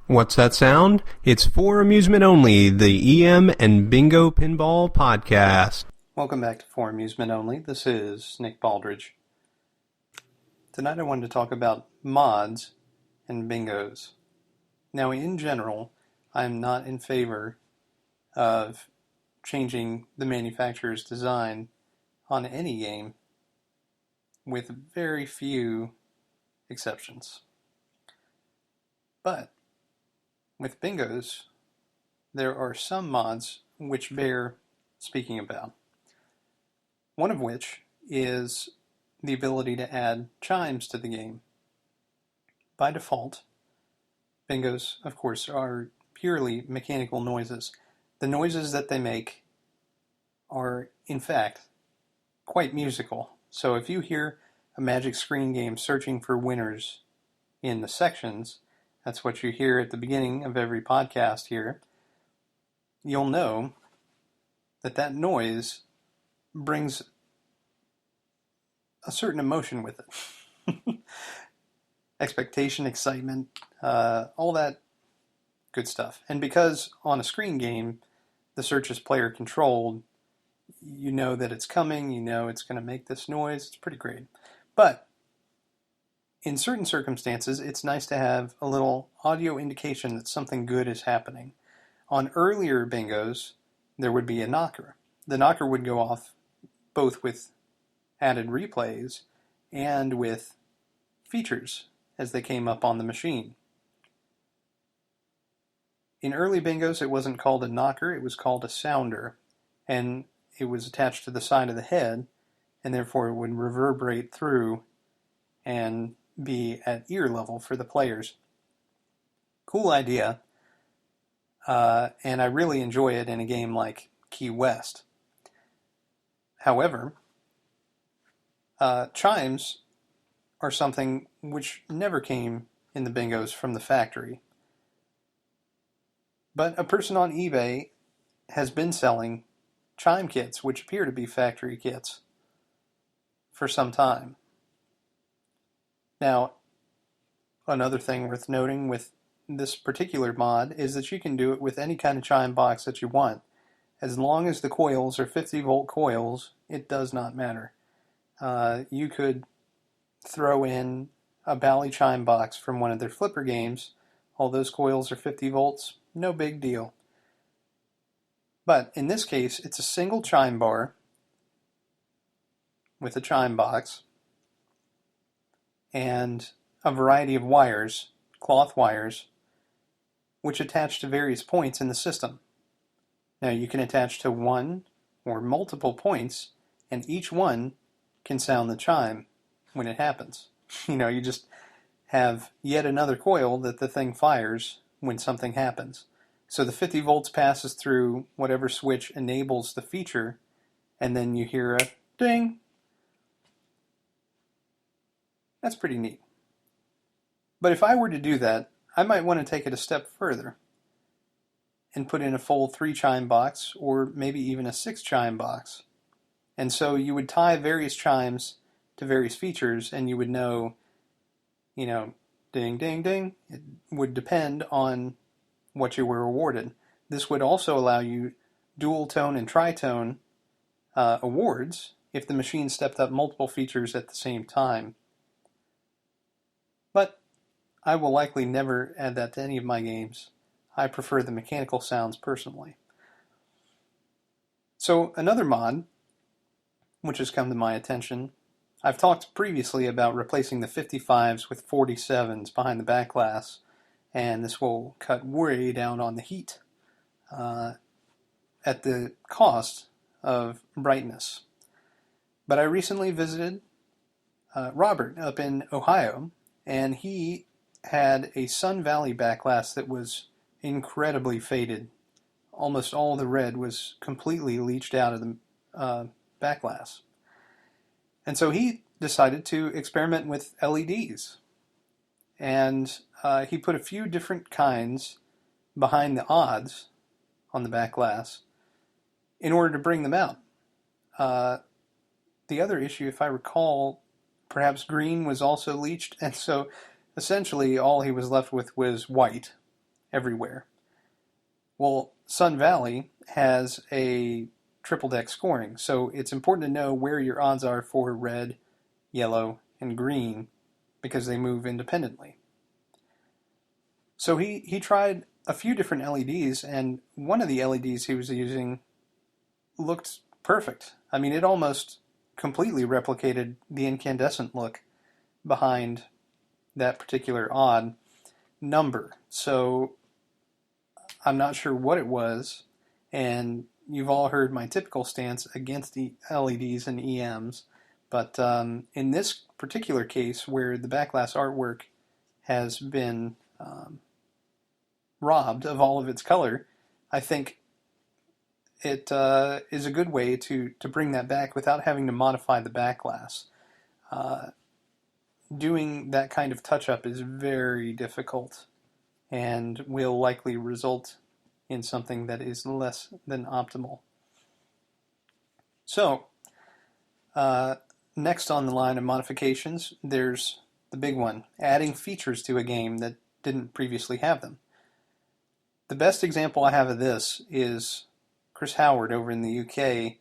What's that sound? It's For Amusement Only, the EM and Bingo Pinball Podcast. Welcome back to For Amusement Only. This is Nick Baldridge. Tonight I wanted to talk about mods and bingos. Now, in general, I'm not in favor of changing the manufacturer's design on any game, with very few exceptions. But with bingos, there are some mods which bear speaking about. One of which is the ability to add chimes to the game. By default, bingos, of course, are purely mechanical noises. The noises that they make are, in fact, quite musical. So if you hear a Magic Screen game searching for winners in the sections, that's what you hear at the beginning of every podcast here, you'll know that that noise brings a certain emotion with it. Expectation, excitement, all that good stuff. And because on a screen game, the search is player controlled, you know that it's coming, you know it's going to make this noise, it's pretty great. But in certain circumstances, it's nice to have a little audio indication that something good is happening. On earlier bingos, there would be a knocker. The knocker would go off both with added replays and with features as they came up on the machine. In early bingos, it wasn't called a knocker, it was called a sounder, and it was attached to the side of the head, and therefore it would reverberate through and be at ear level for the players. Cool idea, and I really enjoy it in a game like Key West. However, chimes are something which never came in the bingos from the factory. But a person on eBay has been selling chime kits, which appear to be factory kits, for some time. Now, another thing worth noting with this particular mod is that you can do it with any kind of chime box that you want. As long as the coils are 50-volt coils, it does not matter. You could throw in a Bally chime box from one of their flipper games. All those coils are 50 volts, no big deal. But in this case, it's a single chime bar with a chime box and a variety of wires, cloth wires, which attach to various points in the system. Now you can attach to one or multiple points, and each one can sound the chime when it happens. You just have yet another coil that the thing fires when something happens. So the 50 volts passes through whatever switch enables the feature, and then you hear a ding. That's pretty neat. But if I were to do that, I might want to take it a step further and put in a full 3 chime box, or maybe even a 6 chime box. And so you would tie various chimes to various features, and you would know, ding, ding, ding. It would depend on what you were awarded. This would also allow you dual tone and tritone awards if the machine stepped up multiple features at the same time. But I will likely never add that to any of my games. I prefer the mechanical sounds personally. So another mod which has come to my attention, I've talked previously about replacing the 55s with 47s behind the backglass, and this will cut way down on the heat at the cost of brightness. But I recently visited Robert up in Ohio, and he had a Sun Valley backglass that was incredibly faded. Almost all the red was completely leached out of the backglass. And so he decided to experiment with LEDs. And he put a few different kinds behind the odds on the backglass in order to bring them out. The other issue, if I recall, perhaps green was also leached, and so essentially all he was left with was white. everywhere. Well, Sun Valley has a triple deck scoring, so it's important to know where your odds are for red, yellow, and green because they move independently. So he tried a few different LEDs, and one of the LEDs he was using looked perfect. I mean, it almost completely replicated the incandescent look behind that particular odd number. So I'm not sure what it was, and you've all heard my typical stance against the LEDs and EMs, but in this particular case where the backglass artwork has been robbed of all of its color, I think it is a good way to bring that back without having to modify the backglass. Doing that kind of touch-up is very difficult and will likely result in something that is less than optimal. So, next on the line of modifications, there's the big one, adding features to a game that didn't previously have them. The best example I have of this is Chris Howard over in the UK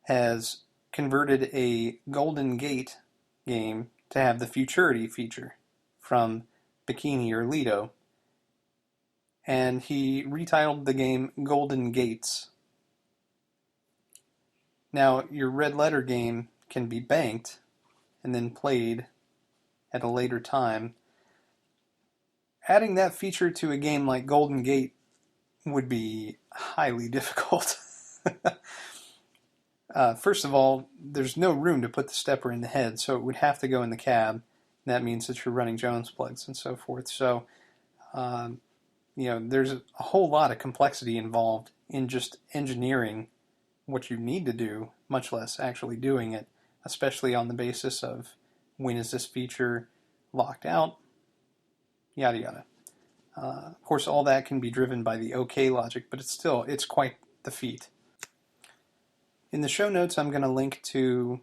has converted a Golden Gate game to have the Futurity feature from Bikini or Lido, and he retitled the game Golden Gates. Now, your red letter game can be banked and then played at a later time. Adding that feature to a game like Golden Gate would be highly difficult. First of all, there's no room to put the stepper in the head, so it would have to go in the cab. That means that you're running Jones plugs and so forth. So, there's a whole lot of complexity involved in just engineering what you need to do, much less actually doing it, especially on the basis of when is this feature locked out, yada yada. Of course, all that can be driven by the OK logic, but it's quite the feat. In the show notes, I'm going to link to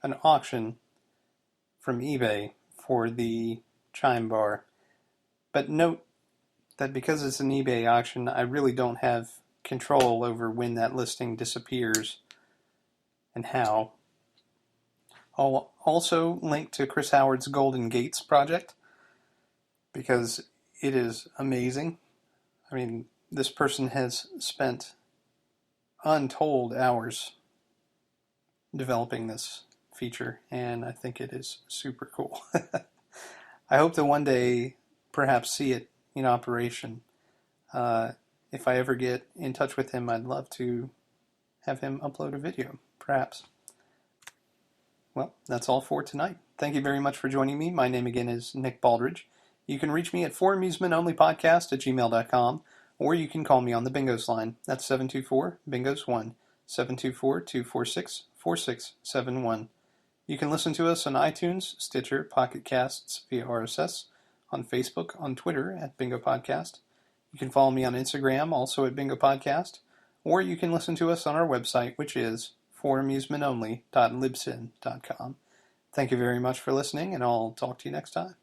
an auction from eBay for the Chime bar. But note that because it's an eBay auction, I really don't have control over when that listing disappears and how. I'll also link to Chris Howard's Golden Gates project because it is amazing. I mean, this person has spent untold hours developing this feature, and I think it is super cool. I hope to one day perhaps see it in operation. If I ever get in touch with him, I'd love to have him upload a video, perhaps. Well, that's all for tonight. Thank you very much for joining me. My name again is Nick Baldridge. You can reach me at foramusementonlypodcast@gmail.com, or you can call me on the Bingos line. That's 724-BINGOS1, 724-246-4671. You can listen to us on iTunes, Stitcher, Pocket Casts via RSS, on Facebook, on Twitter at Bingo Podcast. You can follow me on Instagram, also at Bingo Podcast, or you can listen to us on our website, which is foramusementonly.libsyn.com. Thank you very much for listening, and I'll talk to you next time.